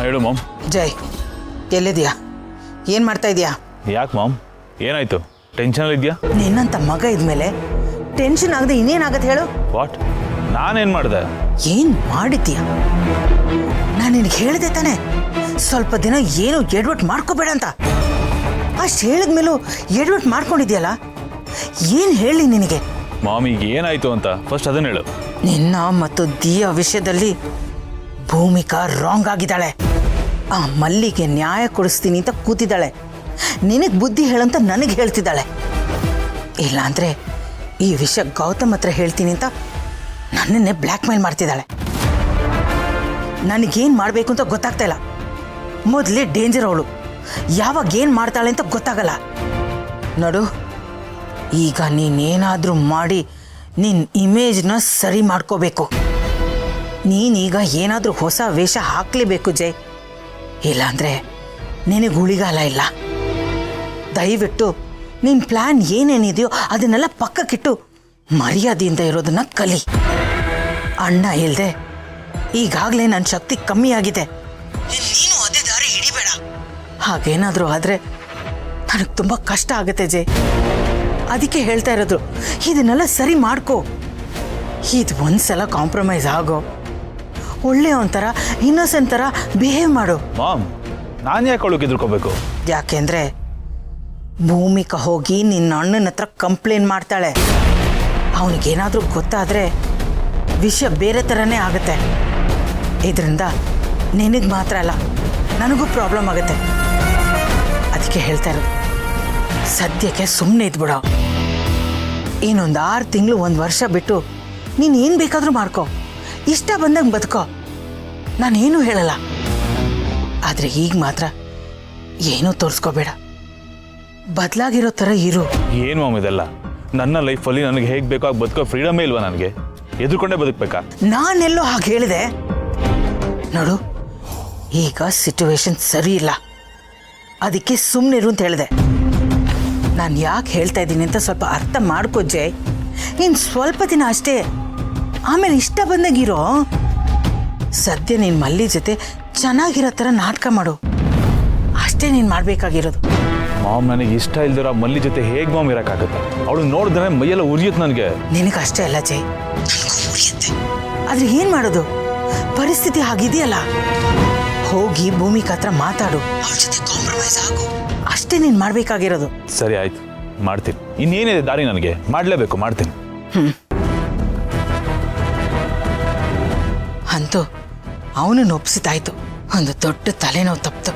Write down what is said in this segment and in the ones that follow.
ಹೇಳು ಮಾಮ್. ಜೈ, ಎಲ್ಲಿದೆಯಾ? ಏನು ಮಾಡ್ತಾ ಇದೀಯಾ? ಯಾಕೆ ಮಾಮ್, ಏನಾಯ್ತು? ಟೆನ್ಷನಲ್ಲಿ ಇದೆಯಾ? ನಿನ್ನಂಥ ಮಗ ಇದ್ಮೇಲೆ ಟೆನ್ಷನ್ ಆಗದೆ ಇನ್ನೇನಾಗತ್ತೆ ಹೇಳು? ವಾಟ್? ನಾನೇನು ಮಾಡಿದೆ? ಏನು ಮಾಡಿದ್ದೀಯ? ನಾನು ನಿನಗೆ ಹೇಳಿದೆ ತಾನೆ ಸ್ವಲ್ಪ ದಿನ ಏನು ಎಡ್ವರ್ಟ್ ಮಾಡ್ಕೋಬೇಡ ಅಂತ. ಅಷ್ಟು ಹೇಳಿದ್ಮೇಲೂ ಎಡ್ವರ್ಟ್ ಮಾಡ್ಕೊಂಡಿದ್ಯಲ್ಲ, ಏನು ಹೇಳಿ ನಿನಗೆ? ಮಾಮ್, ಈಗ ಏನಾಯ್ತು ಅಂತ ಫಸ್ಟ್ ಅದನ್ನ ಹೇಳು. ನಿನ್ನ ಮತ್ತು ದಿಯಾ ವಿಷಯದಲ್ಲಿ ಭೂಮಿಕಾ ರಾಂಗ್ ಆಗಿದ್ದಾಳೆ. ಆ ಮಲ್ಲಿಗೆ ನ್ಯಾಯ ಕೊಡಿಸ್ತೀನಿ ಅಂತ ಕೂತಿದ್ದಾಳೆ. ನಿನಗೆ ಬುದ್ಧಿ ಹೇಳಂತ ನನಗೆ ಹೇಳ್ತಿದ್ದಾಳೆ. ಇಲ್ಲಾಂದರೆ ಈ ವಿಷಯ ಗೌತಮ್ ಹತ್ರ ಹೇಳ್ತೀನಿ ಅಂತ ನನ್ನನ್ನೇ ಬ್ಲ್ಯಾಕ್ ಮೇಲ್ ಮಾಡ್ತಿದ್ದಾಳೆ. ನನಗೇನು ಮಾಡಬೇಕು ಅಂತ ಗೊತ್ತಾಗ್ತಾ ಇಲ್ಲ. ಮೊದಲೇ ಡೇಂಜರ್ ಅವಳು. ಯಾವಾಗ ಏನು ಮಾಡ್ತಾಳೆ ಅಂತ ಗೊತ್ತಾಗಲ್ಲ. ನೋಡು, ಈಗ ನೀನೇನಾದರೂ ಮಾಡಿ ನಿನ್ನ ಇಮೇಜ್ನ ಸರಿ ಮಾಡ್ಕೋಬೇಕು. ನೀನೀಗ ಏನಾದರೂ ಹೊಸ ವೇಷ ಹಾಕಲೇಬೇಕು ಜೈ. ಇಲ್ಲಾಂದರೆ ನಿನಗೆ ಉಳಿಗಾಲ ಇಲ್ಲ. ದಯವಿಟ್ಟು ನಿನ್ನ ಪ್ಲ್ಯಾನ್ ಏನೇನಿದೆಯೋ ಅದನ್ನೆಲ್ಲ ಪಕ್ಕಕ್ಕಿಟ್ಟು ಮರ್ಯಾದೆಯಿಂದ ಇರೋದನ್ನ ಕಲಿ. ಅಣ್ಣ ಇಲ್ಲದೆ ಈಗಾಗಲೇ ನನ್ನ ಶಕ್ತಿ ಕಮ್ಮಿ ಆಗಿದೆ. ನೀನು ಅದೇ ದಾರಿ ಹಿಡಿಬೇಡ. ಹಾಗೇನಾದರೂ ಆದರೆ ನನಗೆ ತುಂಬ ಕಷ್ಟ ಆಗುತ್ತೆ ಜೈ. ಅದಕ್ಕೆ ಹೇಳ್ತಾ ಇರೋದು, ಇದನ್ನೆಲ್ಲ ಸರಿ ಮಾಡ್ಕೋ. ಇದು ಒಂದ್ಸಲ ಕಾಂಪ್ರಮೈಸ್ ಆಗೋ. ಒಳ್ಳೆಯ ಒಂಥರ ಇನ್ನೋಸೆಂಟ್ ಥರ ಬಿಹೇವ್ ಮಾಡು. ಮಾಮ್, ನಾನು ಯಾಕೆ ಅವಳಿಗೆ ಎದುರ್ಕೋಬೇಕು? ಯಾಕೆಂದರೆ ಭೂಮಿಕಾ ಹೋಗಿ ನಿನ್ನ ಅಣ್ಣನ ಹತ್ರ ಕಂಪ್ಲೇಂಟ್ ಮಾಡ್ತಾಳೆ. ಅವನಿಗೇನಾದರೂ ಗೊತ್ತಾದರೆ ವಿಷಯ ಬೇರೆ ಥರನೇ ಆಗುತ್ತೆ. ಇದರಿಂದ ನಿನಗೆ ಮಾತ್ರ ಅಲ್ಲ, ನನಗೂ ಪ್ರಾಬ್ಲಮ್ ಆಗುತ್ತೆ. ಅದಕ್ಕೆ ಹೇಳ್ತಾ ಇರೋದು, ಸದ್ಯಕ್ಕೆ ಸುಮ್ಮನೆ ಇದ್ಬಿಡೋ. ಇನ್ನೊಂದು 6 ತಿಂಗಳು 1 ವರ್ಷ ಬಿಟ್ಟು ನೀನು ಏನು ಬೇಕಾದರೂ ಮಾಡ್ಕೋ. ಇಷ್ಟ ಬಂದಂಗೆ ಬದುಕೋ. ನಾನೇನೂ ಹೇಳಲ್ಲ. ಆದರೆ ಈಗ ಮಾತ್ರ ಏನೂ ತೋರಿಸ್ಕೋಬೇಡ. ಬದಲಾಗಿರೋ ಥರ ಇರು. ಏನು ಮಾಮ್ ಇದೆಲ್ಲ? ನನ್ನ ಲೈಫಲ್ಲಿ ನನಗೆ ಹೇಗೆ ಬೇಕೋ ಆಗ ಬದುಕೋ ಫ್ರೀಡಮೇ ಇಲ್ವಾ ನನಗೆ? ಎದುರ್ಕೊಂಡೇ ಬದುಕಬೇಕಾ? ನಾನೆಲ್ಲೋ ಹಾಗೆ ಹೇಳಿದೆ? ನೋಡು, ಈಗ ಸಿಚುವೇಶನ್ ಸರಿ ಇಲ್ಲ. ಅದಕ್ಕೆ ಸುಮ್ಮನಿರು ಅಂತ ಹೇಳಿದೆ. ನಾನು ಯಾಕೆ ಹೇಳ್ತಾ ಇದ್ದೀನಿ ಅಂತ ಸ್ವಲ್ಪ ಅರ್ಥ ಮಾಡ್ಕೋ ಜೈ. ಇನ್ನು ಸ್ವಲ್ಪ ದಿನ ಅಷ್ಟೇ, ಆಮೇಲೆ ಇಷ್ಟ ಬಂದಾಗಿರೋ. ಸದ್ಯ ನೀನು ಮಲ್ಲಿ ಜೊತೆ ಚೆನ್ನಾಗಿರೋ ಥರ ನಾಟಕ ಮಾಡು. ಅಷ್ಟೇ ನೀನು ಮಾಡಬೇಕಾಗಿರೋದು. ಮಾಮ್, ನನಗೆ ಇಷ್ಟ ಇಲ್ದಿರೋ ಮಲ್ಲಿ ಜೊತೆ ಹೇಗೆ ಮಾಮ್ ಇರೋಕ್ಕಾಗುತ್ತೆ? ಅವಳು ನೋಡಿದ್ರೆ ಮೈಯೆಲ್ಲ ಉರಿಯುತ್ತೆ ನನಗೆ. ನಿನಗೆ ಅಷ್ಟೇ ಅಲ್ಲ ಜೈ, ಉರಿಯುತ್ತೆ. ಆದರೆ ಏನು ಮಾಡೋದು? ಪರಿಸ್ಥಿತಿ ಹಾಗಿದೆಯಲ್ಲ. ಹೋಗಿ ಭೂಮಿಕಾ ಹತ್ರ ಮಾತಾಡು, ಅವ್ರ ಜೊತೆ ಕಾಂಪ್ರಮೈಸ್ ಆಗು. ಅಷ್ಟೇ ನೀನು ಮಾಡಬೇಕಾಗಿರೋದು. ಸರಿ, ಆಯ್ತು, ಮಾಡ್ತೀನಿ. ಇನ್ನೇನಿದೆ ದಾರಿ? ನನಗೆ ಮಾಡಲೇಬೇಕು, ಮಾಡ್ತೀನಿ. ಅಂತೂ ಅವನನ್ನು ಒಪ್ಪಿಸಿದಾಯ್ತು. ಒಂದು ದೊಡ್ಡ ತಲೆನೋವು ತಪ್ಪಿತು.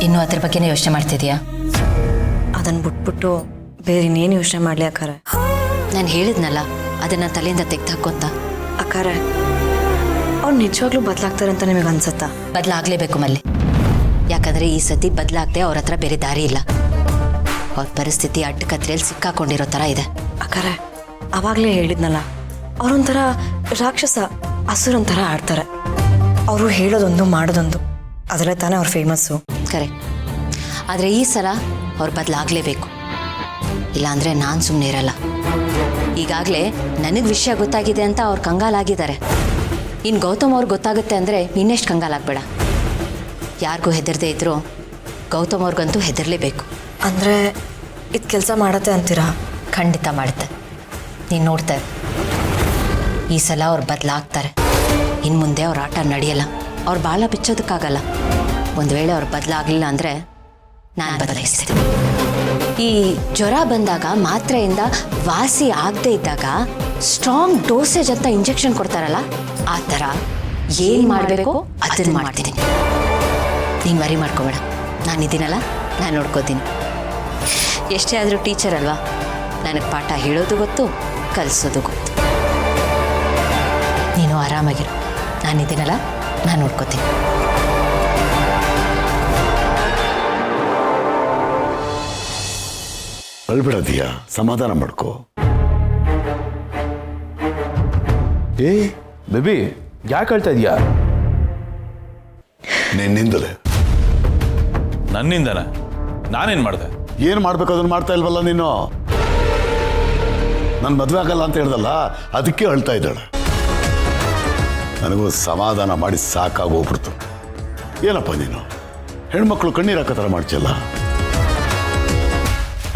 ಇನ್ನೂ ಅದ್ರ ಬಗ್ಗೆನೇ ಯೋಚನೆ ಮಾಡ್ತಿದ್ಯಾ? ಅದನ್ನು ಬಿಟ್ಬಿಟ್ಟು ಬೇರೆ ಇನ್ನೇನು ಯೋಚನೆ ಮಾಡಲಿ ಅಕ್ಕಾರ? ನಾನು ಹೇಳಿದ್ನಲ್ಲ, ಅದನ್ನು ತಲೆಯಿಂದ ತೆಗೆದು ಅಂತ. ಅಕ್ಕಾರ, ಅವ್ರು ನಿಜವಾಗ್ಲೂ ಬದಲಾಗ್ತಾರೆ ಅಂತ ನಿಮಗೆ ಅನ್ಸುತ್ತಾ? ಬದಲಾಗಲೇಬೇಕು ಮಲ್ಲಿ. ಯಾಕಂದರೆ ಈ ಸತಿ ಬದಲಾಗದೆ ಅವ್ರ ಹತ್ರ ಬೇರೆ ದಾರಿ ಇಲ್ಲ. ಅವ್ರ ಪರಿಸ್ಥಿತಿ ಅಡ್ಡಕತ್ರೆಯಲ್ಲಿ ಸಿಕ್ಕಾಕೊಂಡಿರೋ ಥರ ಇದೆ. ಅಕ್ಕಾರ, ಅವಾಗಲೇ ಹೇಳಿದ್ನಲ್ಲ, ಅವರೊಂಥರ ರಾಕ್ಷಸ, ಹಸುರೊಂಥರ ಆಡ್ತಾರೆ. ಅವರು ಹೇಳೋದೊಂದು ಮಾಡೋದೊಂದು, ಅದರಲ್ಲೇ ತಾನೇ ಅವ್ರು ಫೇಮಸ್ಸು. ಕರೆಕ್ಟ್. ಆದರೆ ಈ ಸಲ ಅವ್ರು ಬದಲಾಗಲೇಬೇಕು. ಇಲ್ಲಾಂದರೆ ನಾನು ಸುಮ್ಮನೆ ಇರಲ್ಲ. ಈಗಾಗಲೇ ನನಗೆ ವಿಷಯ ಗೊತ್ತಾಗಿದೆ ಅಂತ ಅವ್ರು ಕಂಗಾಲಾಗಿದ್ದಾರೆ. ಇನ್ನು ಗೌತಮ್ ಅವ್ರಿಗೆ ಗೊತ್ತಾಗುತ್ತೆ ಅಂದರೆ ಇನ್ನೆಷ್ಟು ಕಂಗಾಲಾಗಬೇಡ. ಯಾರಿಗೂ ಹೆದರದೇ ಇದ್ದರೂ ಗೌತಮ್ ಅವ್ರಿಗಂತೂ ಹೆದರಲೇಬೇಕು. ಅಂದರೆ ಇದು ಕೆಲಸ ಮಾಡತ್ತೆ ಅಂತೀರಾ? ಖಂಡಿತ ಮಾಡುತ್ತೆ. ನೀನು ನೋಡ್ತಾರೆ, ಈ ಸಲ ಅವ್ರು ಬದಲಾಗ್ತಾರೆ. ಇನ್ನು ಮುಂದೆ ಅವ್ರ ಆಟ ನಡೆಯಲ್ಲ. ಅವ್ರು ಬಾಳ ಬಿಚ್ಚೋದಕ್ಕಾಗಲ್ಲ. ಒಂದು ವೇಳೆ ಅವ್ರು ಬದಲಾಗಲಿಲ್ಲ ಅಂದರೆ ನಾನು ಬದಲಾಯಿಸ್ತೀನಿ. ಈ ಜ್ವರ ಬಂದಾಗ ಮಾತ್ರೆಯಿಂದ ವಾಸಿ ಆಗದೆ ಇದ್ದಾಗ ಸ್ಟ್ರಾಂಗ್ ಡೋಸೇಜ್ ಅಂತ ಇಂಜೆಕ್ಷನ್ ಕೊಡ್ತಾರಲ್ಲ, ಆ ಥರ ಏನು ಮಾಡಬೇಕು ಅದನ್ನು ಮಾಡ್ತೀನಿ. ನೀನು ವರಿ ಮಾಡ್ಕೋಬೇಡ, ನಾನಿದ್ದೀನಲ್ಲ, ನಾನು ನೋಡ್ಕೋತೀನಿ. ಎಷ್ಟೇ ಆದರೂ ಟೀಚರ್ ಅಲ್ವಾ, ನನಗೆ ಪಾಠ ಹೇಳೋದು ಗೊತ್ತು, ಕಲಿಸೋದು ಗೊತ್ತು. ನೀನು ಆರಾಮಾಗಿರು, ನಾನಿದ್ದೀನಲ್ಲ, ನಾನು ನೋಡ್ಕೋತೀನಿ. ಅಳ್ಬಿಡದೀಯಾ, ಸಮಾಧಾನ ಮಾಡ್ಕೋ. ಏ ಬೇಬಿ, ಯಾಕೆ ಹೇಳ್ತಾ ಇದೀಯಾ? ನಿನ್ನಿಂದಲೇ. ನನ್ನಿಂದನ? ನಾನೇನು ಮಾಡಿದೆ? ಏನು ಮಾಡ್ಬೇಕು ಅದನ್ನು ಮಾಡ್ತಾ ಇಲ್ವಲ್ಲ ನೀನು? ನನ್ನ ಮದುವೆ ಆಗಲ್ಲ ಅಂತ ಹೇಳ್ದಲ್ಲ, ಅದಕ್ಕೆ ಅಳ್ತಾ ಇದ್ದಾಳೆ. ನನಗೂ ಸಮಾಧಾನ ಮಾಡಿ ಸಾಕಾಗೋಗ್ಬಿಡ್ತು. ಏನಪ್ಪ ನೀನು ಹೆಣ್ಮಕ್ಳು ಕಣ್ಣೀರು ಹಾಕೋ ಥರ ಮಾಡ್ತಿಯಲ್ಲ?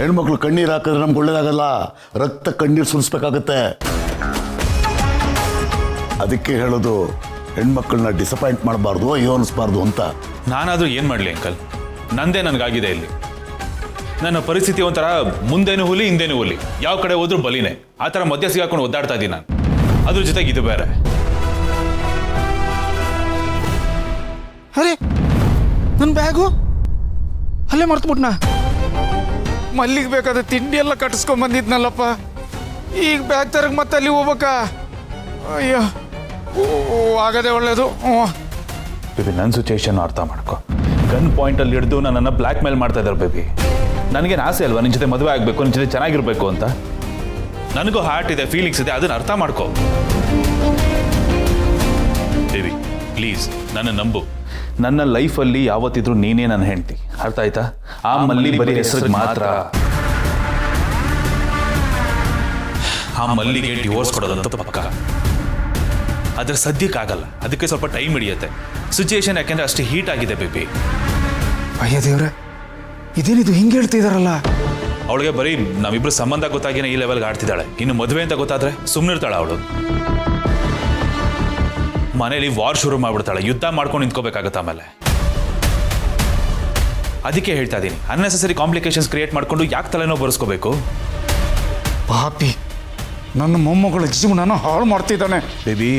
ಹೆಣ್ಮಕ್ಳು ಕಣ್ಣೀರು ಹಾಕಿದ್ರೆ ನಮ್ಗೆ ಒಳ್ಳೇದಾಗಲ್ಲ, ರಕ್ತ ಕಣ್ಣೀರು ಸುರಿಸ್ಬೇಕಾಗತ್ತೆ. ಅದಕ್ಕೆ ಹೇಳೋದು ಹೆಣ್ಮಕ್ಳನ್ನ ಡಿಸಪಾಯಿಂಟ್ ಮಾಡಬಾರ್ದು, ಅಯ್ಯೋ ಅನಿಸ್ಬಾರ್ದು ಅಂತ. ನಾನಾದರೂ ಏನು ಮಾಡಲಿ ಅಂಕಲ್? ನಂದೇ ನನಗಾಗಿದೆ ಇಲ್ಲಿ. ನನ್ನ ಪರಿಸ್ಥಿತಿ ಒಂಥರ ಮುಂದೇನು ಹುಲಿ ಹಿಂದೇನು ಹುಲಿ, ಯಾವ ಕಡೆ ಹೋದ್ರೂ ಬಲಿನೇ. ಆ ಥರ ಮಧ್ಯ ಸಿಗಾಕೊಂಡು ಒದ್ದಾಡ್ತಾ ಇದ್ದೀನಿ ನಾನು. ಅದ್ರ ಜೊತೆಗೆ ಇದು ಬೇರೆ. ಅರೆ ನನ್ನ ಬ್ಯಾಗು ಅಲ್ಲೇ ಮರ್ತ್ಬಿಟ್ನಾ? ಮಲ್ಲಿಗೆ ಬೇಕಾದ ತಿಂಡಿ ಎಲ್ಲ ಕಟ್ಟಿಸ್ಕೊಂಡ್ ಬಂದಿದ್ನಲ್ಲಪ್ಪ. ಈಗ ಬ್ಯಾಗ್ ತರಕ್ ಮತ್ತೆ ಅಲ್ಲಿ ಹೋಗ್ಬೇಕಾ? ಅಯ್ಯೋ, ಆಗದೆ ಒಳ್ಳೇದು. ಬೇಬಿ, ನನ್ನ ಸಿಚುಯೇಷನ್ ಅರ್ಥ ಮಾಡ್ಕೊ. ಗನ್ ಪಾಯಿಂಟಲ್ಲಿ ಹಿಡಿದು ನನ್ನನ್ನು ಬ್ಲ್ಯಾಕ್ ಮೇಲ್ ಮಾಡ್ತಾ ಇದ್ದಾರೆ ಬೇಬಿ. ನನಗೇನು ಆಸೆ ಅಲ್ವಾ ನಿನ್ನ ಜೊತೆ ಮದುವೆ ಆಗಬೇಕು, ನಿನ್ನ ಜೊತೆ ಚೆನ್ನಾಗಿರ್ಬೇಕು ಅಂತ? ನನಗೂ ಹಾರ್ಟ್ ಇದೆ, ಫೀಲಿಂಗ್ಸ್ ಇದೆ, ಅದನ್ನು ಅರ್ಥ ಮಾಡ್ಕೊ ಬೇಬಿ. ಪ್ಲೀಸ್ ನನ್ನ ನಂಬು. ನನ್ನ ಲೈಫಲ್ಲಿ ಯಾವತ್ತಿದ್ರು ನೀನೇ ನನ್ನ ಹೆಂಡತಿ, ಅರ್ಥ ಆಯ್ತಾ? ಆ ಮಲ್ಲಿ ಬರೀ ಹೆಸರು ಮಾತ್ರ. ಆ ಮಲ್ಲಿಗೆ ಡಿವೋರ್ಸ್ ಕೊಡೋದಂತ ಪಕ್ಕ. ಅದ್ರ ಸದ್ಯಕ್ಕಾಗಲ್ಲ, ಅದಕ್ಕೆ ಸ್ವಲ್ಪ ಟೈಮ್ ಹಿಡಿಯುತ್ತೆ. ಸಿಚುಯೇಷನ್ ಯಾಕೆಂದ್ರೆ ಅಷ್ಟು ಹೀಟ್ ಆಗಿದೆ ಬೇಬಿ. ಅಯ್ಯ ದೇವ್ರೆ, ಇದೇನಿದು ಹಿಂಗೆ ಹೇಳ್ತಿದಾರಲ್ಲ? ಅವಳಿಗೆ ಬರೀ ನಾವಿಬ್ರು ಸಂಬಂಧ ಗೊತ್ತಾಗಿನ ಈ ಲೆವೆಲ್ಗೆ ಆಡ್ತಿದ್ದಾಳೆ. ಇನ್ನು ಮದುವೆ ಅಂತ ಗೊತ್ತಾದ್ರೆ ಸುಮ್ಮನಿರ್ತಾಳೆ ಅವಳು. ಮನೇಲಿ ವಾರ್ ಶುರು ಮಾಡ್ಬಿಡ್ತಾಳೆ, ಯುದ್ಧ ಮಾಡ್ಕೊಂಡು ನಿಂತ್ಕೋಬೇಕಾಗತ್ತೆ ಆಮೇಲೆ. ಅದಕ್ಕೆ ಹೇಳ್ತಾ ಇದ್ದೀನಿ, ಅನ್ನೆಸೆಸರಿ ಕಾಂಪ್ಲಿಕೇಶನ್ಸ್ ಕ್ರಿಯೇಟ್ ಮಾಡ್ಕೊಂಡು ಯಾಕೆ ತಲೆನೋ ಬರೆಸ್ಕೋಬೇಕು? ಪಾಪಿ, ನನ್ನ ಮೊಮ್ಮಗಳ ಜೀವನನ ಹಾಳು ಮಾಡ್ತಿದ್ದಾನೆ. ಬೇಬಿ,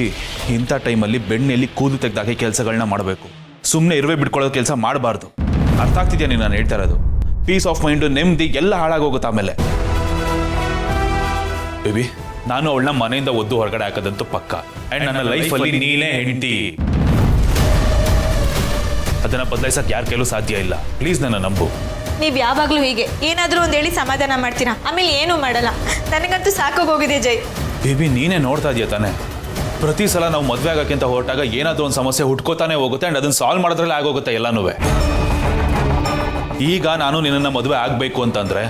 ಇಂಥ ಟೈಮಲ್ಲಿ ಬೆಣ್ಣೆಯಲ್ಲಿ ಕೂದು ತೆಗೆದಾಕಿ ಕೆಲಸಗಳನ್ನ ಮಾಡಬೇಕು. ಸುಮ್ಮನೆ ಇರುವೆ ಬಿಟ್ಕೊಳ್ಳೋ ಕೆಲಸ ಮಾಡಬಾರ್ದು. ಅರ್ಥ ಆಗ್ತಿದ್ಯಾ ನೀನು ನಾನು ಹೇಳ್ತಾ ಇರೋದು? ಪೀಸ್ ಆಫ್ ಮೈಂಡು, ನೆಮ್ಮದಿ ಎಲ್ಲ ಹಾಳಾಗೋಗುತ್ತೆ ಆಮೇಲೆ. ಬೇಬಿ, ನಾನು ಅವಳನ್ನ ಮನೆಯಿಂದ ಒದ್ದು ಹೊರಗಡೆ ಹಾಕೋದಂತೂ ಪಕ್ಕ. ಆ್ಯಂಡ್ ನನ್ನ ಲೈಫಲ್ಲಿ ನೀನೇ ಹೆಂಡತಿ. ಅದನ್ನು ಬದಲಾಯಿಸಕ್ಕೆ ಯಾರ ಕೈಲೂ ಸಾಧ್ಯ ಇಲ್ಲ. ಪ್ಲೀಸ್ ನನ್ನ ನಂಬು. ನೀವು ಯಾವಾಗಲೂ ಹೀಗೆ ಏನಾದರೂ ಒಂದು ಹೇಳಿ ಸಮಾಧಾನ ಮಾಡ್ತೀರಾ, ಆಮೇಲೆ ಏನೂ ಮಾಡಲ್ಲ. ನನಗಂತೂ ಸಾಕೋಗೋಗಿದೆ ಜೈ. ಬೇಬಿ, ನೀನೇ ನೋಡ್ತಾ ಇದೆಯಾ ತಾನೆ? ಪ್ರತಿ ಸಲ ನಾವು ಮದುವೆ ಆಗೋಕ್ಕೆ ಅಂತ ಹೊರಟಾಗ ಏನಾದರೂ ಒಂದು ಸಮಸ್ಯೆ ಹುಟ್ಕೋತಾನೆ ಹೋಗುತ್ತೆ. ಆ್ಯಂಡ್ ಅದನ್ನು ಸಾಲ್ವ್ ಮಾಡೋದ್ರಲ್ಲಿ ಆಗೋಗುತ್ತೆ ಎಲ್ಲನೂ. ಈಗ ನಾನು ನಿನ್ನನ್ನು ಮದುವೆ ಆಗಬೇಕು ಅಂತಂದರೆ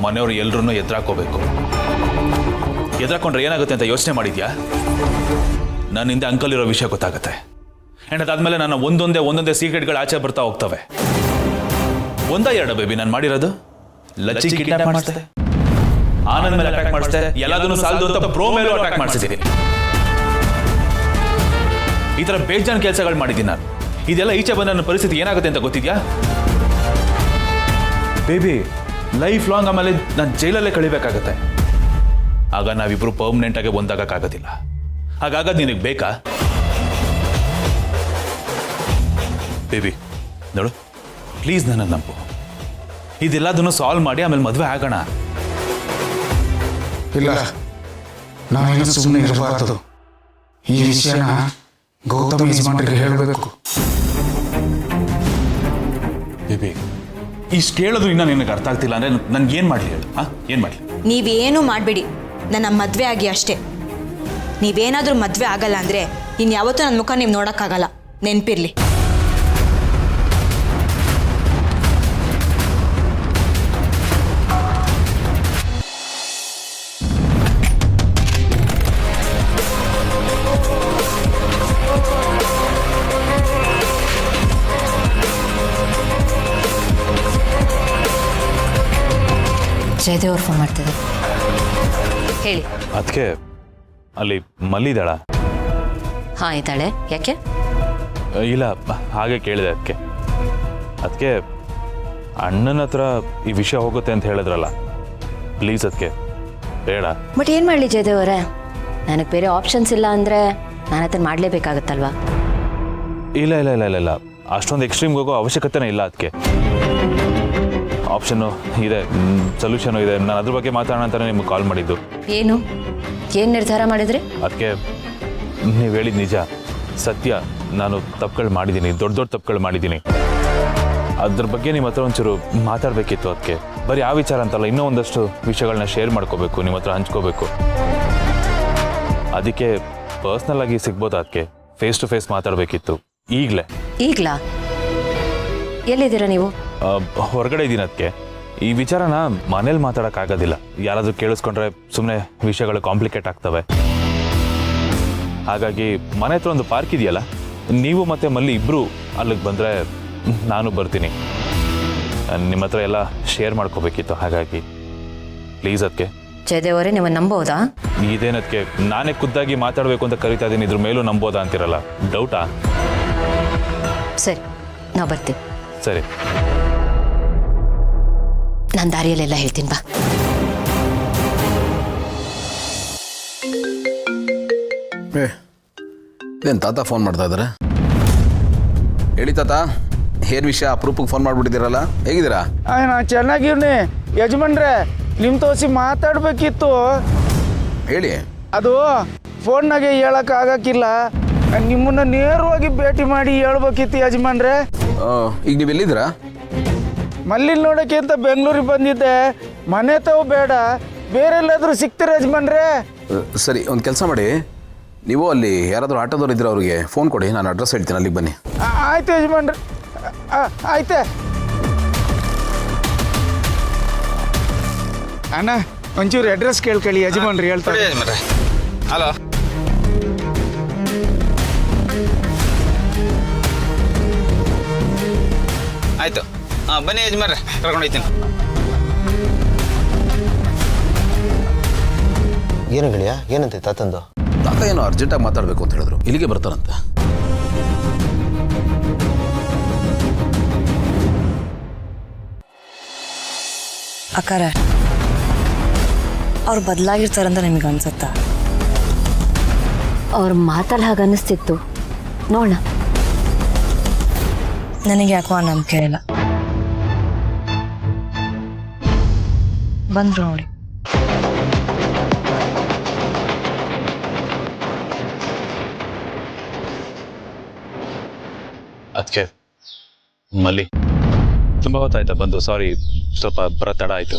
ಮನೆಯವರು ಎಲ್ಲರನ್ನೂ ಎದುರಾಕೋಬೇಕು. ಎದುರಾಕೊಂಡ್ರೆ ಏನಾಗುತ್ತೆ ಅಂತ ಯೋಚನೆ ಮಾಡಿದ್ಯಾ? ನನ್ನ ಹಿಂದೆ ಅಂಕಲ್ ಇರೋ ವಿಷಯ ಗೊತ್ತಾಗುತ್ತೆ. ಆ್ಯಂಡ್ ಅದಾದಮೇಲೆ ನನ್ನ ಒಂದೊಂದೇ ಸೀಕ್ರೆಟ್ಗಳು ಆಚೆ ಬರ್ತಾ ಹೋಗ್ತವೆ. ಒಂದ ಎರಡ ಬೇಬಿ ನಾನು ಮಾಡಿರೋದು? ಲಚ್ಚಿ ಕಿಡ್ನಾಪ್ ಮಾಡಿಸ್ದೆ, ಆನಂದ್ ಮೇಲೆ ಅಟ್ಯಾಕ್ ಮಾಡಿಸ್ದೆ, ಎಲ್ಲದನ್ನು ಸಾಲದು ಅಂತ ಬ್ರೋ ಮೇಲೂ ಅಟ್ಯಾಕ್ ಮಾಡಿಸಿದ್ದೀನಿ. ಈ ಥರ ಬೇಜಾನ್ ಕೆಲಸಗಳು ಮಾಡಿದ್ದೀನಿ ನಾನು. ಇದೆಲ್ಲ ಈಚೆ ಬಂದ ನನ್ನ ಪರಿಸ್ಥಿತಿ ಏನಾಗುತ್ತೆ ಅಂತ ಗೊತ್ತಿದ್ಯಾ ಬೇಬಿ? ಲೈಫ್ ಲಾಂಗ್ ಆಮೇಲೆ ನಾನು ಜೈಲಲ್ಲೇ ಕಳಿಬೇಕಾಗತ್ತೆ. ಆಗ ನಾವಿಬ್ರು ಪರ್ಮನೆಂಟಾಗಿ ಒಂದಾಗಕ್ಕಾಗೋದಿಲ್ಲ. ಹಾಗಾಗದು ನಿನಗೆ ಬೇಕಾ ಬೇಬಿ? ನೋಡು, ಪ್ಲೀಸ್ ನನ್ನ ನಂಬು. ಇದೆಲ್ಲದನ್ನು ಸಾಲ್ವ್ ಮಾಡಿ ಆಮೇಲೆ ಮದುವೆ ಆಗೋಣ. ಇಲ್ಲ, ನಾವೇನು ಸುಮ್ಮನೆ ಇರಬಾರ್ದು. ಈ ವಿಷಯನ ಗೌತಮ್ ಯಜಮಾನ್ರಿಗೆ ಹೇಳಬೇಕು. ಬೇಬಿ, ಇಷ್ಟು ಕೇಳೋದು ಇನ್ನ ನಿನಗೆ ಅರ್ಥ ಆಗ್ತಿಲ್ಲ ಅಂದ್ರೆ ನನ್ಗೆ ಏನು ಮಾಡಲಿ ಹೇಳು? ಏನು ಮಾಡಲಿ? ನೀವೇನೂ ಮಾಡಬೇಡಿ, ನನ್ನ ಮದುವೆ ಆಗಿ ಅಷ್ಟೇ. ನೀವೇನಾದರೂ ಮದುವೆ ಆಗಲ್ಲ ಅಂದರೆ ಇನ್ಯಾವತ್ತೂ ನನ್ನ ಮುಖ ನೀವು ನೋಡೋಕ್ಕಾಗಲ್ಲ, ನೆನಪಿರಲಿ. ಜಯದೇವ್ ಅವ್ರು ಫೋನ್ ಮಾಡ್ತಿದ್ದಾರೆ, ಹೇಳಿ. ಅದಕ್ಕೆ ಅಲ್ಲಿ ಮಲ್ಲಿದಾಳ? ಹಾಂ ಇದ್ದಾಳೆ. ಯಾಕೆ? ಇಲ್ಲ, ಹಾಗೆ ಕೇಳಿದೆ. ಅದಕ್ಕೆ ಅಣ್ಣನ ಹತ್ರ ಈ ವಿಷಯ ಹೋಗುತ್ತೆ ಅಂತ ಹೇಳಿದ್ರಲ್ಲ, ಪ್ಲೀಸ್ ಅದಕ್ಕೆ ಬೇಡ. ಬಟ್ ಏನು ಮಾಡಲಿ ಜಯದೇವ್ ಅವರೇ, ನನಗೆ ಬೇರೆ ಆಪ್ಷನ್ಸ್ ಇಲ್ಲ ಅಂದರೆ ನಾನು ಅದನ್ನು ಮಾಡಲೇಬೇಕಾಗತ್ತಲ್ವಾ? ಇಲ್ಲ ಇಲ್ಲ ಇಲ್ಲ ಇಲ್ಲ ಇಲ್ಲ ಅಷ್ಟೊಂದು ಎಕ್ಸ್ಟ್ರೀಮ್ಗೆ ಹೋಗೋ ಅವಶ್ಯಕತೆನೇ ಇಲ್ಲ. ಅದಕ್ಕೆ ಆಪ್ಷನ್ನು ಇದೆ, ಸೊಲ್ಯೂಷನು ಇದೆ. ನಾನು ಅದ್ರ ಬಗ್ಗೆ ಮಾತಾಡೋಣ ಅಂತಲೇ ನಿಮ್ಗೆ ಕಾಲ್ ಮಾಡಿದ್ದು. ಏನು ನಿರ್ಧಾರ ಮಾಡಿದ್ರಿ? ಅದಕ್ಕೆ ನೀವು ಹೇಳಿದ ನಿಜ, ಸತ್ಯ. ನಾನು ತಪ್ಪುಗಳು ಮಾಡಿದ್ದೀನಿ, ದೊಡ್ಡ ತಪ್ಪುಗಳು ಮಾಡಿದ್ದೀನಿ. ಅದ್ರ ಬಗ್ಗೆ ನಿಮ್ಮ ಹತ್ರ ಒಂಚೂರು ಮಾತಾಡಬೇಕಿತ್ತು. ಅದಕ್ಕೆ ಬರೀ ಆ ವಿಚಾರ ಅಂತಲ್ಲ, ಇನ್ನೂ ಒಂದಷ್ಟು ವಿಷಯಗಳನ್ನ ಶೇರ್ ಮಾಡ್ಕೋಬೇಕು, ನಿಮ್ಮ ಹತ್ರ ಹಂಚ್ಕೋಬೇಕು. ಅದಕ್ಕೆ ಪರ್ಸ್ನಲ್ ಆಗಿ ಸಿಗ್ಬೋದು. ಅದಕ್ಕೆ ಫೇಸ್ ಟು ಫೇಸ್ ಮಾತಾಡಬೇಕಿತ್ತು ಈಗಲೇ. ಈಗಲಾ? ಎಲ್ಲಿದ್ದೀರಾ ನೀವು? ಹೊರಗಡೆ ಇದ್ದೀನಿ. ಅದಕ್ಕೆ ಈ ವಿಚಾರನ ಮನೇಲಿ ಮಾತಾಡೋಕ್ಕಾಗೋದಿಲ್ಲ. ಯಾರಾದರೂ ಕೇಳಿಸ್ಕೊಂಡ್ರೆ ಸುಮ್ಮನೆ ವಿಷಯಗಳು ಕಾಂಪ್ಲಿಕೇಟ್ ಆಗ್ತವೆ. ಹಾಗಾಗಿ ಮನೆ ಹತ್ರ ಒಂದು ಪಾರ್ಕ್ ಇದೆಯಲ್ಲ, ನೀವು ಮತ್ತು ಮಲ್ಲಿ ಇಬ್ಬರು ಅಲ್ಲಿಗೆ ಬಂದರೆ ನಾನು ಬರ್ತೀನಿ. ನಿಮ್ಮ ಹತ್ರ ಎಲ್ಲ ಶೇರ್ ಮಾಡ್ಕೋಬೇಕಿತ್ತು. ಹಾಗಾಗಿ ಪ್ಲೀಸ್ ಅದಕ್ಕೆ ಜಯದೇವರೇ, ನೀವು ನಂಬೋದಾ? ಇದೇನದಕ್ಕೆ ನಾನೇ ಖುದ್ದಾಗಿ ಮಾತಾಡಬೇಕು ಅಂತ ಕರಿತಾ ಇದ್ದೀನಿ, ಇದ್ರ ಮೇಲೂ ನಂಬೋದಾ ಅಂತಿರಲ್ಲ. ಡೌಟಾ? ಸರಿ, ನಾವು ಬರ್ತೀನಿ. ಸರಿ, ನಾನು ದಾರಿಯಲ್ಲೆಲ್ಲ ಹೇಳ್ತೀನಿ ಬಾ. ಏನು ತಾತ ಫೋನ್ ಮಾಡ್ತಾ ಇದ್ದಾರೆ? ಹೇಳಿ ತಾತ, ಏನ್ ವಿಷಯ? ಅಪರೂಪಕ್ಕೆ ಫೋನ್ ಮಾಡ್ಬಿಟ್ಟಿದ್ದೀರಲ್ಲ, ಹೇಗಿದ್ದೀರಾ? ನಾ ಚೆನ್ನಾಗಿವ್ನಿ ಯಜಮಾನ್ರೆ. ನಿಮ್ಮ ತೋರಿಸಿ ಮಾತಾಡ್ಬೇಕಿತ್ತು. ಹೇಳಿ. ಅದು ಫೋನ್ನಾಗೆ ಹೇಳಕ್ ಆಗಕ್ಕಿಲ್ಲ, ನಿಮ್ಮನ್ನ ನೇರವಾಗಿ ಭೇಟಿ ಮಾಡಿ ಹೇಳ್ಬೇಕಿತ್ತು ಯಜಮಾನ್ರೆ. ಈಗ ನೀವು ಎಲ್ಲಿದ್ದೀರಾ? ಮಲ್ಲಿನ ನೋಡೋಕ್ಕೆ ಅಂತ ಬೆಂಗಳೂರಿಗೆ ಬಂದಿದ್ದೆ. ಮನೆ ತಾವು ಬೇಡ, ಬೇರೆಲ್ಲಾದ್ರೂ ಸಿಗ್ತೀರ ಯಜಮಾನ್ರೆ? ಸರಿ, ಒಂದು ಕೆಲಸ ಮಾಡಿ, ನೀವು ಅಲ್ಲಿ ಯಾರಾದರೂ ಆಟೋದವ್ರು ಇದ್ರೆ ಅವ್ರಿಗೆ ಫೋನ್ ಕೊಡಿ, ನಾನು ಅಡ್ರೆಸ್ ಹೇಳ್ತೀನಿ, ಅಲ್ಲಿಗೆ ಬನ್ನಿ. ಆಯ್ತು ಯಜಮಾನ್ರೆ, ಆಯ್ತೆ. ಅಣ್ಣ ಒಂಚೂರು ಅಡ್ರೆಸ್ ಕೇಳ್ಕೊಳ್ಳಿ ಯಜಮಾನ್ರಿ ಹೇಳ್ತಾರೆ. ಹಲೋ, ಆಯ್ತು, ಬನ್ನಿ ಯಜಮಾನ್ರೆ, ಕರ್ಕೊಂಡೋಗ್ತೀನಿ. ಏನು ಗೆಳೆಯ, ಏನಂತೆ ತಾತಂದು? ತಾತ ಏನೋ ಅರ್ಜೆಂಟಾಗಿ ಮಾತಾಡಬೇಕು ಅಂತ ಹೇಳಿದ್ರು, ಇಲ್ಲಿಗೆ ಬರ್ತಾರಂತೆ. ಅಕ್ಕಾರ, ಅವ್ರು ಬದಲಾಗಿರ್ತಾರಂತ ನಿಮ್ಗೆ ಅನ್ಸುತ್ತಾ? ಅವ್ರ ಮಾತಲ್ಲಿ ಹಾಗೆ ಅನ್ನಿಸ್ತಿತ್ತು, ನೋಡೋಣ. ನನಗೆ ಯಾಕೋ ಆ ನಂಬಿಕೆ ಇಲ್ಲ. ಬಂದ್ರು ನೋಡಿ. ಅದಕ್ಕೆ ಮಲ್ಲಿ ತುಂಬ ಹೊತ್ತಾಯ್ತಾ ಬಂದು? ಸಾರಿ, ಸ್ವಲ್ಪ ಬರೋ ತಡ ಆಯಿತು.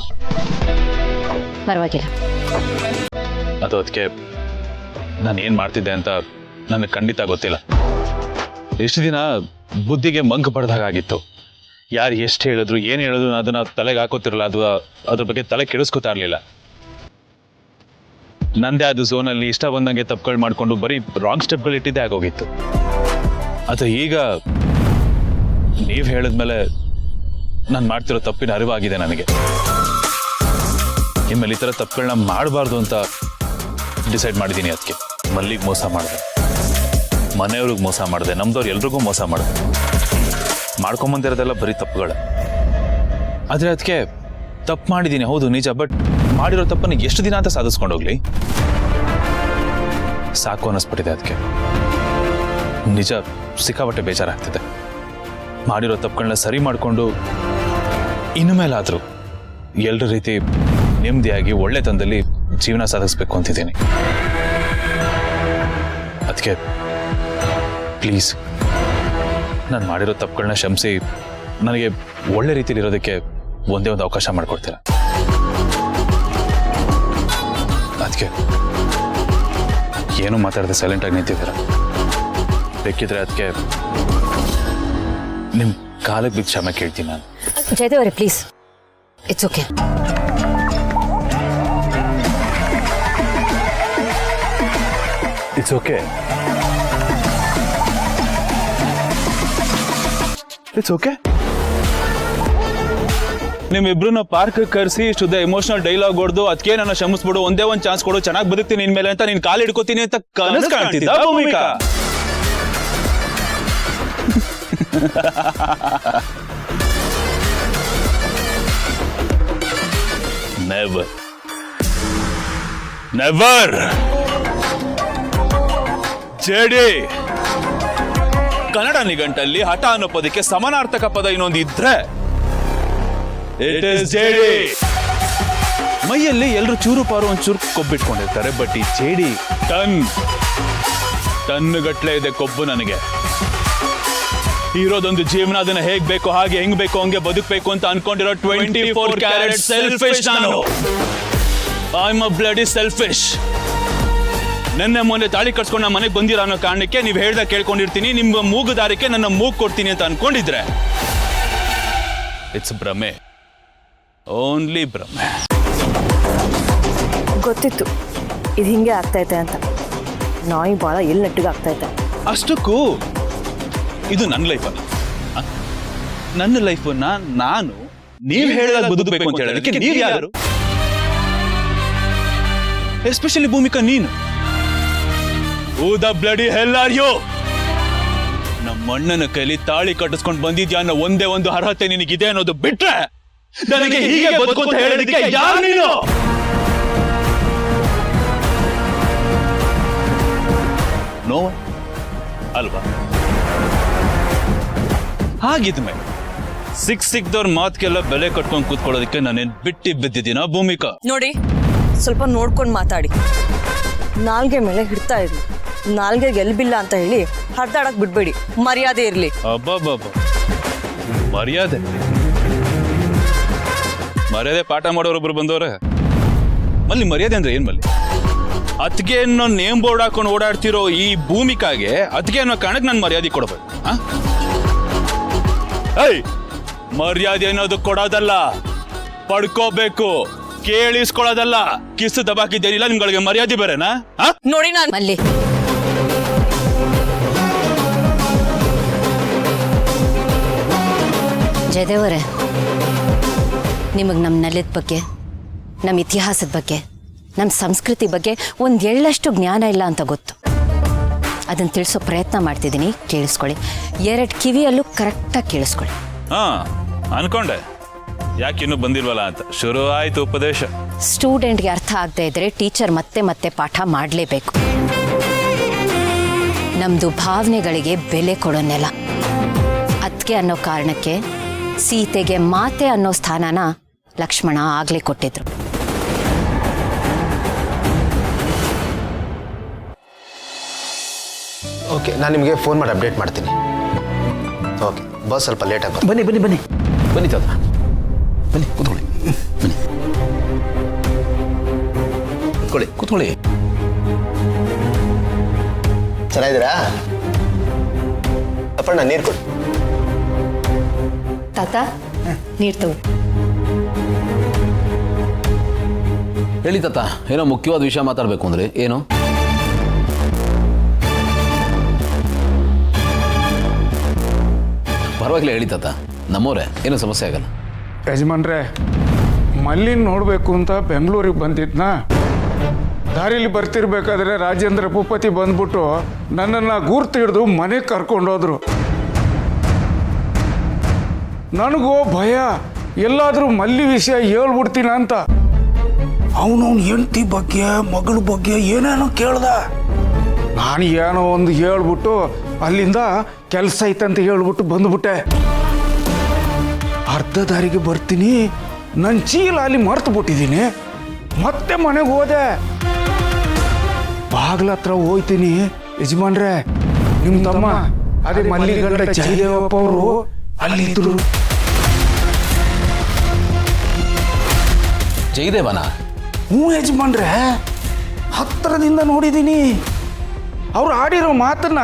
ಪರವಾಗಿಲ್ಲ. ಅದು ಅದಕ್ಕೆ ನಾನು ಏನು ಮಾಡ್ತಿದ್ದೆ ಅಂತ ನನಗೆ ಖಂಡಿತ ಗೊತ್ತಿಲ್ಲ. ಎಷ್ಟು ದಿನ ಬುದ್ಧಿಗೆ ಮಂಕ್ ಬಡ್ದಾಗಿತ್ತು. ಯಾರು ಎಷ್ಟು ಹೇಳಿದ್ರು ಏನು ಹೇಳಿದ್ರು ಅದನ್ನು ತಲೆಗೆ ಹಾಕೋತಿರಲ್ಲ, ಅದ್ರ ಬಗ್ಗೆ ತಲೆ ಕೆಡಿಸ್ಕೊತಾ ಇರಲಿಲ್ಲ. ನಂದೇ ಅದು ಝೋನಲ್ಲಿ ಇಷ್ಟ ಬಂದಂಗೆ ತಪ್ಪುಗಳು ಮಾಡಿಕೊಂಡು ಬರೀ ರಾಂಗ್ ಸ್ಟೆಪ್ಗಳು ಇಟ್ಟಿದ್ದೇ ಆಗೋಗಿತ್ತು. ಅದು ಈಗ ನೀವು ಹೇಳಿದ್ಮೇಲೆ ನಾನು ಮಾಡ್ತಿರೋ ತಪ್ಪಿನ ಅರಿವಾಗಿದೆ ನನಗೆ. ಇನ್ಮೇಲೆ ಈ ಥರ ತಪ್ಪುಗಳನ್ನ ಮಾಡಬಾರ್ದು ಅಂತ ಡಿಸೈಡ್ ಮಾಡಿದ್ದೀನಿ. ಅದಕ್ಕೆ ಮಲ್ಲಿಗೆ ಮೋಸ ಮಾಡಿದೆ, ಮನೆಯವ್ರಿಗೆ ಮೋಸ ಮಾಡಿದೆ, ನಮ್ದವ್ರು ಎಲ್ರಿಗೂ ಮೋಸ ಮಾಡಿದೆ. ಮಾಡ್ಕೊಂಬಂದಿರೋದೆಲ್ಲ ಬರೀ ತಪ್ಪುಗಳು. ಆದರೆ ಅದಕ್ಕೆ ತಪ್ಪು ಮಾಡಿದ್ದೀನಿ, ಹೌದು ನಿಜ. ಬಟ್ ಮಾಡಿರೋ ತಪ್ಪನ್ನು ಎಷ್ಟು ದಿನ ಅಂತ ಸಾಧಿಸ್ಕೊಂಡೋಗ್ಲಿ? ಸಾಕು ಅನ್ನಿಸ್ಬಿಟ್ಟಿದೆ. ಅದಕ್ಕೆ ನಿಜ ಸಿಕ್ಕಾಪಟ್ಟೆ ಬೇಜಾರಾಗ್ತಿದೆ. ಮಾಡಿರೋ ತಪ್ಪುಗಳನ್ನ ಸರಿ ಮಾಡಿಕೊಂಡು ಇನ್ನು ಮೇಲಾದರೂ ಎಲ್ಲರ ರೀತಿ ನೆಮ್ಮದಿಯಾಗಿ ಒಳ್ಳೆತನದಲ್ಲಿ ಜೀವನ ಸಾಧಿಸ್ಬೇಕು ಅಂತಿದ್ದೀನಿ. ಅದಕ್ಕೆ ಪ್ಲೀಸ್ ನಾನು ಮಾಡಿರೋ ತಪ್ಪುಗಳನ್ನ ಕ್ಷಮಿಸಿ ನನಗೆ ಒಳ್ಳೆ ರೀತಿಯಲ್ಲಿ ಇರೋದಕ್ಕೆ ಒಂದೇ ಒಂದು ಅವಕಾಶ ಮಾಡಿಕೊಡ್ತೀರ? ಅದಕ್ಕೆ ಏನೂ ಮಾತಾಡದೆ ಸೈಲೆಂಟಾಗಿ ನಿಂತಿದ್ದೀರ. ಬೇಕಿದ್ರೆ ಅದಕ್ಕೆ ನಿಮ್ಮ ಕಾಲಕ್ಕೆ ಬಿದ್ದು ಕ್ಷಮೆ ಕೇಳ್ತೀನಿ ನಾನು. ಜಯದೇವರೇ, please, it's okay. It's okay, it's okay. ನಿಮ್ಮಿಬ್ರನ್ನ ಪಾರ್ಕ್ ಕರೆಸಿ ಶುದ್ಧ ಎಮೋಷನಲ್ ಡೈಲಾಗ್ ಹೊಡೆದು ಅದಕ್ಕೆ ನನ್ನ ಕ್ಷಮಿಸ್ಬಿಡು, ಒಂದೇ ಒಂದು ಚಾನ್ಸ್ ಕೊಡು, ಚೆನ್ನಾಗಿ ಬದುಕ್ತೀನಿ ಇನ್ಮೇಲೆ ಅಂತ ನೀನು ಕಾಲು ಹಿಡ್ಕೋತೀನಿ ಅಂತ ಕನಸು ಕಾಣ್ತಿದ್ದ Bhumika? Never, never. JD Kannada ನಿಘಂಟಲ್ಲಿ ಹಠ ಅನ್ನೋ ಪದಕ್ಕೆ ಸಮಾನಾರ್ಥಕ ಪದ ಇನ್ನೊಂದು ಇದ್ರೆ ಇಟ್ ಇಸ್ ಜೆಡಿ. ಮೈಯಲ್ಲಿ ಎಲ್ಲರೂ ಚೂರು ಪಾರು ಒಂಚೂರು ಕೊಬ್ಬಿಟ್ಕೊಂಡಿರ್ತಾರೆ, ಬಟ್ ಈ ಜೆಡಿ ಟನ್ನುಗಟ್ಲೆ ಇದೆ ಕೊಬ್ಬು. ನನಗೆ ಇರೋದೊಂದು ಜೀವನ, ಅದನ್ನ ಹೇಗ್ ಬೇಕೋ ಹಾಗೆ, ಹೆಂಗ್ ಬೇಕೋ ಹಂಗೆ ಬದುಕಬೇಕು ಅಂತ ಅನ್ಕೊಂಡಿರೋ 24 ಕ್ಯಾರೆಟ್ ಸೆಲ್ಫಿಶ್ ನಾನು. I am a bloody selfish. ನೆನ್ನೆ ಮೊನ್ನೆ ತಾಳಿ ಕಟ್ಸ್ಕೊಂಡು ನಮ್ಮ ಮನೆಗೆ ಬಂದಿರೋ ಅನ್ನೋ ಕಾರಣಕ್ಕೆ ನೀವು ಹೇಳ್ದಾಗ ಕೇಳ್ಕೊಂಡಿರ್ತೀನಿ, ನಿಮ್ಮ ಮೂಗುದಾರಕ್ಕೆ ನನ್ನ ಮೂಗು ಕೊಡ್ತೀನಿ ಅಂತ ಅನ್ಕೊಂಡಿದ್ರೆ ಇಟ್ಸ್ ಭ್ರಮೆ. ಓನ್ಲಿ ಭ್ರಮೆ. ಗೊತ್ತಿತ್ತು ಇದು ಹಿಂಗೆ ಆಗ್ತೈತೆ ಅಂತ. ನಾಯಿ ಭಾಳ ಎಲ್ಲಿ ನೆಟ್ಟಿಗಾಗ್ತೈತೆ. ಅಷ್ಟಕ್ಕೂ ಇದು ನನ್ನ ಲೈಫಲ್ಲ. ನನ್ನ ಲೈಫನ್ನ ನಾನು ನೀವು ಹೇಳಿದಾಗ ಬದುಕಬೇಕು ಅಂತ ಹೇಳೋದಕ್ಕೆ ನೀವು ಯಾರು? ಎಸ್ಪೆಷಲಿ ಭೂಮಿಕಾ, ನೀನು who the bloody hell are you? ನಮ್ಮ ಅಣ್ಣನ ಕೈಲಿ ತಾಳಿ ಕಟ್ಟಿಸ್ಕೊಂಡು ಬಂದಿದ್ಯಾ ಅನ್ನೋ ಒಂದೇ ಒಂದು ಅರ್ಹತೆ ನಿನಗಿದೆ ಅನ್ನೋದು ಬಿಟ್ರೆ ನನಗೆ ಹೀಗೆ ಬದುಕು ಅಂತ ಹೇಳೋದಕ್ಕೆ ಯಾರು ನೀನು? ನೋ ಅಲ್ವಾ? ಹಾಗಿದ್ಮೇಲೆ ಸಿಕ್ದವ್ರ ಮಾತ್ಗೆಲ್ಲ ಬೆಲೆ ಕಟ್ಕೊಂಡು ಕೂತ್ಕೊಳ್ಳೋದಕ್ಕೆ ನಾನೇನ್ ಬಿಟ್ಟಿ ಬಿದ್ದಿದ್ದೀನ ಭೂಮಿಕಾ? ನೋಡಿ, ಸ್ವಲ್ಪ ನೋಡ್ಕೊಂಡು ಮಾತಾಡಿ. ನಾಲ್ಗೆ ಮೇಲೆ ಹಿಡ್ತಾ ಇರ್ಲಿ. ನಾಲ್ಗೆಗೆ ಎಲ್ಬಿಲ್ಲ ಅಂತ ಹೇಳಿ ಹರಿದಾಡಕ್ ಬಿಡ್ಬೇಡಿ. ಮರ್ಯಾದೆ ಇರ್ಲಿ. ಅಬ್ಬಬ್ಬಬ್ಬ, ಮರ್ಯಾದೆ ಮರ್ಯಾದೆ ಪಾಠ ಮಾಡೋರೊಬ್ರು ಬಂದವ್ರೆ. ಮಲ್ಲಿ ಮರ್ಯಾದೆ ಅಂದ್ರೆ ಏನ್ ಮಲ್ಲಿ? ಅತ್ಗೆ ಅನ್ನೋ ನೇಮ್ ಬೋರ್ಡ್ ಹಾಕೊಂಡು ಓಡಾಡ್ತಿರೋ ಈ ಭೂಮಿಕಾಗೆ ಅತ್ಗೆ ಅನ್ನೋ ಕಾರಣಕ್ಕೆ ನಾನು ಮರ್ಯಾದೆ ಕೊಡ್ಬೇಕು? ಏಯ್, ಮರ್ಯಾದೆ ಅನ್ನೋದು ಕೊಡೋದಲ್ಲ, ಪಡ್ಕೋಬೇಕು. ಕೇಳಿಸ್ಕೊಳ್ಳೋದಲ್ಲ. ಕಿಸ್ಸು ದಬಾಕಿದ್ದೇನಿಲ್ಲ ನಿಮ್ಗಳಿಗೆ ಮರ್ಯಾದೆ ಬೇರೆನಾ? ನೋಡಿ, ನಾನು ಮಲ್ಲಿ, ಜಯದೇವರೇ, ನಿಮಗೆ ನಮ್ಮ ನೆಲದ ಬಗ್ಗೆ, ನಮ್ಮ ಇತಿಹಾಸದ ಬಗ್ಗೆ, ನಮ್ಮ ಸಂಸ್ಕೃತಿ ಬಗ್ಗೆ ಒಂದು ಎಳ್ಳಷ್ಟು ಜ್ಞಾನ ಇಲ್ಲ ಅಂತ ಗೊತ್ತು. ಅದನ್ನು ತಿಳಿಸೋ ಪ್ರಯತ್ನ ಮಾಡ್ತಿದ್ದೀನಿ. ಕೇಳಿಸ್ಕೊಳ್ಳಿ. 2 ಕಿವಿಯಲ್ಲೂ ಕರೆಕ್ಟಾಗಿ ಕೇಳಿಸ್ಕೊಳ್ಳಿ. ಅನ್ಕೊಂಡೆ ಯಾಕಿನ್ನೂ ಬಂದಿಲ್ವಲ್ಲ ಅಂತ. ಶುರು ಆಯ್ತು ಉಪದೇಶ. ಸ್ಟೂಡೆಂಟ್ಗೆ ಅರ್ಥ ಆಗದೆ ಇದ್ರೆ ಟೀಚರ್ ಮತ್ತೆ ಮತ್ತೆ ಪಾಠ ಮಾಡಲೇಬೇಕು. ನಮ್ಮದು ಭಾವನೆಗಳಿಗೆ ಬೆಲೆ ಕೊಡೋ ನೆಲ. ಅದಕ್ಕೆ ಅನ್ನೋ ಕಾರಣಕ್ಕೆ ಸೀತೆಗೆ ಮಾತೆ ಅನ್ನೋ ಸ್ಥಾನನ ಲಕ್ಷ್ಮಣ ಆಗಲೇ ಕೊಟ್ಟಿದ್ರು. ಓಕೆ, ನಾನು ನಿಮಗೆ ಫೋನ್ ಮಾಡಿ ಅಪ್ಡೇಟ್ ಮಾಡ್ತೀನಿ. ಓಕೆ, ಬಸ್ ಸ್ವಲ್ಪ ಲೇಟ್ ಆಗುತ್ತೆ. ಬನ್ನಿ ಬನ್ನಿ ಬನ್ನಿ ಬನ್ನಿ ತಾತ, ಬನ್ನಿ ಕೂತ್ಕೊಳ್ಳಿ. ಬನ್ನಿ ಕೂತ್ಕೊಳ್ಳಿ ಕೂತ್ಕೊಳ್ಳಿ. ಚೆನ್ನಾಗಿದ್ದೀರಾ? ಅಪ್ಪಣ್ಣ ನೀರು ಕೊಡಿ. ತಾತ, ನೀರು ತಗೋ. ಹೇಳಿ ತಾತ, ಏನೋ ಮುಖ್ಯವಾದ ವಿಷಯ ಮಾತಾಡಬೇಕು ಅಂದ್ರೆ ಏನು? ಪರವಾಗಿಲ್ಲ ಹೇಳಿ ತಾತ, ನಮ್ಮವರೇ, ಏನೂ ಸಮಸ್ಯೆ ಆಗಲ್ಲ. ಯಜಮಾನ್ರೆ, ಮಲ್ಲಿನ ನೋಡಬೇಕು ಅಂತ ಬೆಂಗಳೂರಿಗೆ ಬಂದಿದ್ನ. ದಾರಿಲಿ ಬರ್ತಿರ್ಬೇಕಾದ್ರೆ ರಾಜೇಂದ್ರ ಭೂಪತಿ ಬಂದ್ಬಿಟ್ಟು ನನ್ನನ್ನು ಗುರ್ತು ಹಿಡಿದು ಮನೆಗೆ ಕರ್ಕೊಂಡೋದ್ರು. ನನಗೂ ಭಯ, ಎಲ್ಲಾದರೂ ಮಲ್ಲಿ ವಿಷಯ ಹೇಳ್ಬಿಡ್ತೀನ ಅಂತ. ಅವನವನ ಹೆಂಡತಿ ಬಗ್ಗೆ, ಮಗಳ ಬಗ್ಗೆ ಏನೇನೋ ಕೇಳ್ದ. ನಾನು ಏನೋ ಒಂದು ಹೇಳ್ಬಿಟ್ಟು ಅಲ್ಲಿಂದ ಕೆಲಸ ಐತಂತ ಹೇಳ್ಬಿಟ್ಟು ಬಂದ್ಬಿಟ್ಟೆ. ಅರ್ಧ ದಾರಿಗೆ ಬರ್ತೀನಿ, ನನ್ನ ಚೀಲ ಅಲ್ಲಿ ಮರ್ತು ಬಿಟ್ಟಿದ್ದೀನಿ. ಮತ್ತೆ ಮನೆಗೆ ಹೋದೆ. ಬಾಗ್ಲ ಹತ್ರ ಹೋಯ್ತೀನಿ. ಯಜಮಾನ್ರೆ, ನಿಮ್ಮ ತಮ್ಮ ಅದೇ ಮಲ್ಲಿಗಂಡ ಜಯದೇವಪ್ಪ ಅವರು ಅಲ್ಲಿದ್ರು. ಜಯದೇವನ? ಹ್ಞೂ ಯಜಮಾನ್ರೆ, ಹತ್ತಿರದಿಂದ ನೋಡಿದ್ದೀನಿ. ಅವ್ರು ಆಡಿರೋ ಮಾತನ್ನ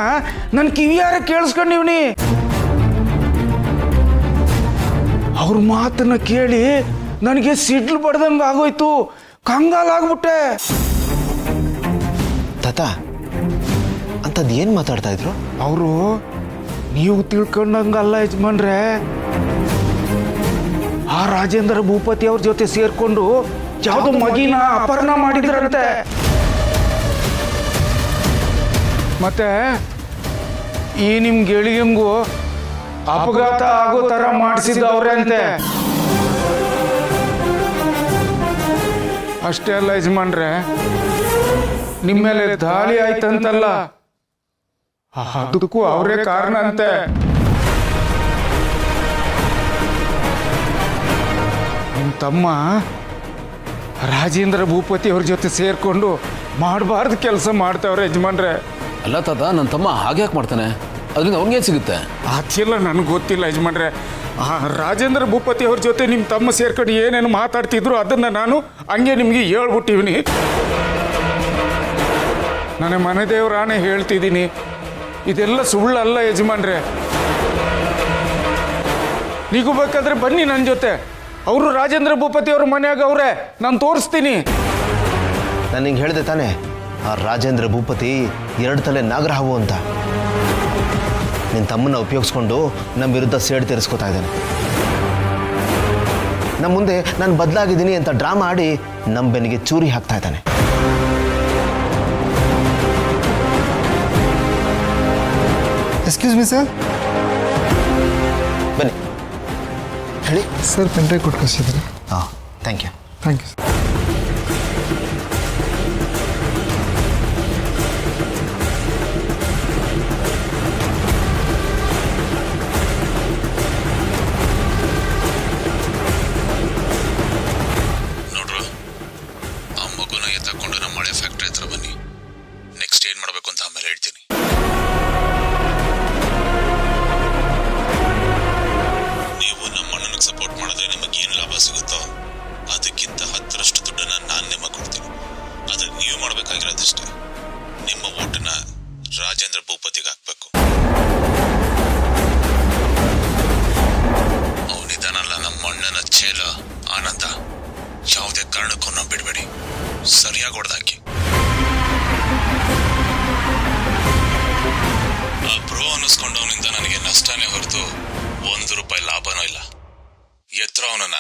ನನ್ನ ಕಿವಿಯಾರ ಕೇಳಿಸ್ಕೊಂಡಿವ್ನಿ. ಅವ್ರ ಮಾತನ್ನ ಕೇಳಿ ನನಗೆ ಸಿಡ್ಲು ಬಡ್ದಂಗೆ ಆಗೋಯ್ತು. ಕಂಗಾಲಾಗ್ಬಿಟ್ಟೆ. ತಾತ, ಅಂಥದ್ದು ಏನು ಮಾತಾಡ್ತಾ ಇದ್ರು? ಅವರು ನೀವು ತಿಳ್ಕೊಂಡಂಗಲ್ಲ ಯಜಮಾನ್ರೆ. ಆ ರಾಜೇಂದ್ರ ಭೂಪತಿ ಅವ್ರ ಜೊತೆ ಸೇರ್ಕೊಂಡು ಯಾವ್ದು ಮಗಿನ ಅಪಹರಣ ಮಾಡಿದ್ರಂತೆ. ಮತ್ತೆ ಈ ನಿಮ್ ಗೆಳಿಯಂಗೂ ಅಪಘಾತ ಆಗೋ ತರ ಮಾಡಿಸಿದವ್ರೆ ಅಂತೆ. ಅಷ್ಟೇ ಅಲ್ಲ ಯಜಮಾನ್ರೆ, ನಿಮ್ಮ ಮೇಲೆ ದಾಳಿ ಆಯ್ತಂತಲ್ಲ, ಅದಕ್ಕೂ ಅವರೇ ಕಾರಣ ಅಂತೆ. ನಿಮ್ಮ ತಮ್ಮ ರಾಜೇಂದ್ರ ಭೂಪತಿ ಅವ್ರ ಜೊತೆ ಸೇರ್ಕೊಂಡು ಮಾಡಬಾರ್ದು ಕೆಲಸ ಮಾಡ್ತಾವ್ರೆ ಯಜಮಾನ್ರೆ. ಅಲ್ಲ ತಾತ, ನನ್ನ ತಮ್ಮ ಹಾಗೆ ಯಾಕೆ ಮಾಡ್ತಾನೆ? ಅದರಿಂದ ಅವ್ನಿಗೇನು ಸಿಗುತ್ತೆ? ಅದೆಲ್ಲ ನನಗೆ ಗೊತ್ತಿಲ್ಲ ಯಜಮಾನ್ರೆ. ಆ ರಾಜೇಂದ್ರ ಭೂಪತಿ ಅವ್ರ ಜೊತೆ ನಿಮ್ಮ ತಮ್ಮ ಸೇರ್ಕೊಂಡು ಏನೇನು ಮಾತಾಡ್ತಿದ್ರು ಅದನ್ನು ನಾನು ಹಂಗೆ ನಿಮಗೆ ಹೇಳ್ಬಿಟ್ಟಿವ್ನಿ. ನನ್ನ ಮನೆ ದೇವರಾಣೆ ಹೇಳ್ತಿದ್ದೀನಿ, ಇದೆಲ್ಲ ಸುಳ್ಳಲ್ಲ ಯಜಮಾನ್ರೆ. ನೀವು ಬೇಕಾದ್ರೆ ಬನ್ನಿ ನನ್ನ ಜೊತೆ, ಅವರು ರಾಜೇಂದ್ರ ಭೂಪತಿ ಅವ್ರ ಮನ್ಯಾಗ ಅವ್ರೆ, ನಾನು ತೋರಿಸ್ತೀನಿ. ನಾನು ನಿಂಗೆ ಹೇಳಿದೆ ತಾನೇ, ಆ ರಾಜೇಂದ್ರ ಭೂಪತಿ 2 ತಲೆ ನಾಗರಹಾವು ಅಂತ. ನಿನ್ನ ತಮ್ಮನ್ನ ಉಪಯೋಗಿಸ್ಕೊಂಡು ನಮ್ಮ ವಿರುದ್ಧ ಸೇಡು ತೀರಿಸ್ಕೊತಾ ಇದ್ದಾನೆ. ನಮ್ಮ ಮುಂದೆ ನಾನು ಬದಲಾಗಿದ್ದೀನಿ ಅಂತ ಡ್ರಾಮಾ ಆಡಿ ನಮ್ಮ ಬೆನ್ನಿಗೆ ಚೂರಿ ಹಾಕ್ತಾ ಇದ್ದಾನೆ. Excuse me sir. ಬನ್ನಿ ಹೇಳಿ. ಸರ್ ಪೆನ್ ಡ್ರೈವ್ ಕೊಟ್ಟು ಕಳಿಸಿದ್ದಾರೆ. ಹಾಂ, thank you. Thank you sir. ನೋಡ್ರು, ಆ ಮಗುನ ಎತ್ತಕೊಂಡು ನಮ್ಮ ಮಳೆ ಫ್ಯಾಕ್ಟ್ರಿ ಹತ್ರ ಬನ್ನಿ. ನೆಕ್ಸ್ಟ್ ಏನು ಮಾಡಬೇಕು ಅಂತ ಆಮೇಲೆ ಹೇಳ್ತೀನಿ. ನೀವು ನಮ್ಮ ಅಣ್ಣನಿಗೆ ಸಪೋರ್ಟ್ ಮಾಡಿದ್ರೆ ನಿಮಗೇನು ಲಾಭ ಸಿಗುತ್ತೋ ಅದಕ್ಕಿಂತ 10ರಷ್ಟು ದುಡ್ಡನ್ನು ನಾನು ನಿಮಗೆ ಕೊಡ್ತೀನಿ. ಆದರೆ ನೀವು ಮಾಡಬೇಕಾಗಿರೋದಿಷ್ಟೇ, ನಿಮ್ಮ ಓಟನ್ನ ರಾಜೇಂದ್ರ ಭೂಪತಿಗೆ ಹಾಕಬೇಕು. ಅವನಿದಾನಲ್ಲ ನಮ್ಮ ಅಣ್ಣನ ಚೇಲ ಆನಂದ, ಯಾವುದೇ ಕಾರಣಕ್ಕೂ ನಾವು ಬಿಡಬೇಡಿ, ಸರಿಯಾಗಿ ಹೊಡೆದಾಕಿ. ಆ ಬ್ರೋ ಅನ್ನಿಸ್ಕೊಂಡವನಿಂದ ನನಗೆ ನಷ್ಟನೇ ಹೊರತು 1 ರೂಪಾಯಿ ಲಾಭನೂ ಇಲ್ಲ. ಎತ್ತರ ಅವನನ್ನ.